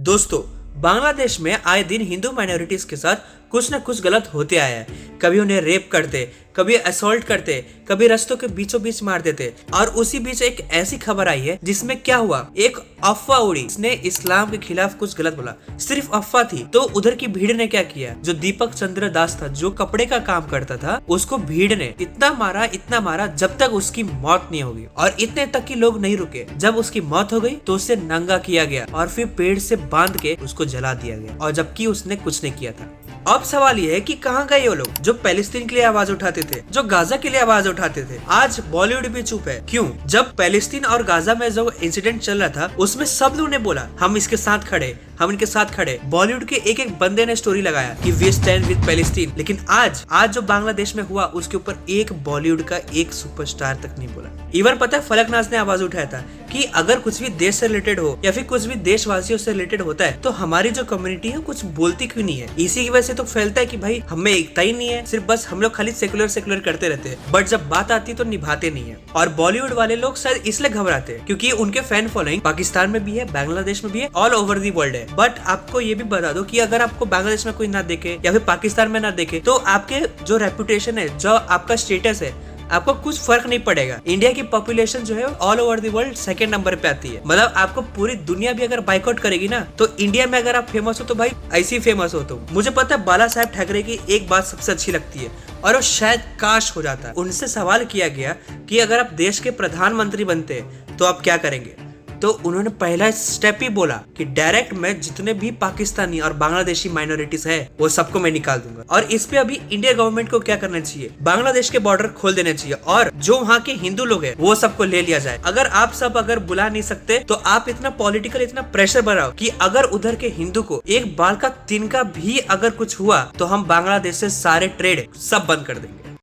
दोस्तों, बांग्लादेश में आए दिन हिंदू माइनॉरिटीज के साथ कुछ न कुछ गलत होते आया है। कभी उन्हें रेप करते, कभी असॉल्ट करते, कभी रास्तों के बीचों बीच मार देते। और उसी बीच एक ऐसी खबर आई है जिसमें क्या हुआ, एक अफवाह उड़ी, इसने इस्लाम के खिलाफ कुछ गलत बोला। सिर्फ अफवाह थी। तो उधर की भीड़ ने क्या किया, जो दीपक चंद्र दास था, जो कपड़े का काम करता था, उसको भीड़ ने इतना मारा जब तक उसकी मौत नहीं होगी। और इतने तक कि लोग नहीं रुके। जब उसकी मौत हो गई तो उसे नंगा किया गया और फिर पेड़ से बांध के उसको जला दिया गया, और जबकि उसने कुछ नहीं किया था। अब सवाल ये है कि कहाँ गए वो लोग जो पैलेस्टीन के लिए आवाज उठाते थे, जो गाजा के लिए आवाज उठाते थे। आज बॉलीवुड भी चुप है। क्यों? जब पैलेस्टीन और गाजा में जो इंसिडेंट चल रहा था, उसमें सब लोगों ने बोला हम इसके साथ खड़े, हम इनके साथ खड़े। बॉलीवुड के एक एक बंदे ने स्टोरी लगाया कि वी स्टैंड विद पैलेस्टीन। लेकिन आज जो बांग्लादेश में हुआ, उसके ऊपर एक बॉलीवुड का एक सुपरस्टार तक नहीं बोला। इवन पता है, फलकनाज ने आवाज उठाया था कि अगर कुछ भी देश से रिलेटेड हो या फिर कुछ भी देशवासियों से रिलेटेड होता है तो हमारी जो कम्युनिटी है कुछ बोलती क्यों नहीं है। इसी की वजह से तो फैलता है कि भाई हमें एकता ही नहीं है, सिर्फ बस हम लोग खाली सेकुलर करते रहते हैं, बट जब बात आती है तो निभाते नहीं है। और बॉलीवुड वाले लोग शायद इसलिए घबराते हैं क्योंकि उनके फैन फॉलोइंग पाकिस्तान में भी है, बांग्लादेश में भी है, ऑल ओवर दी वर्ल्ड है। बट आपको ये भी बता दो कि अगर आपको बांग्लादेश में कोई ना देखे या फिर पाकिस्तान में ना देखे तो आपके जो रेपुटेशन है, जो आपका स्टेटस है, आपको कुछ फर्क नहीं पड़ेगा। इंडिया की पॉपुलेशन जो है all over the world second number पे आती है। मतलब आपको पूरी दुनिया भी अगर बाइकआउट करेगी ना, तो इंडिया में अगर आप फेमस हो तो भाई ऐसे ही फेमस हो। तो मुझे पता है बाला साहब ठाकरे की एक बात सबसे अच्छी लगती है, और वो शायद काश हो जाता है। उनसे सवाल किया गया कि अगर आप देश के प्रधानमंत्री बनते तो आप क्या करेंगे, तो उन्होंने पहला स्टेप ही बोला कि डायरेक्ट मैं जितने भी पाकिस्तानी और बांग्लादेशी माइनॉरिटीज है वो सबको मैं निकाल दूंगा। और इस पे अभी इंडिया गवर्नमेंट को क्या करना चाहिए, बांग्लादेश के बॉर्डर खोल देने चाहिए और जो वहाँ के हिंदू लोग हैं वो सबको ले लिया जाए। अगर आप सब अगर बुला नहीं सकते तो आप इतना पॉलिटिकल इतना प्रेशर बनाओ कि अगर उधर के हिंदू को एक बाल का तिनका भी अगर कुछ हुआ तो हम बांग्लादेश से सारे ट्रेड सब बंद कर देंगे।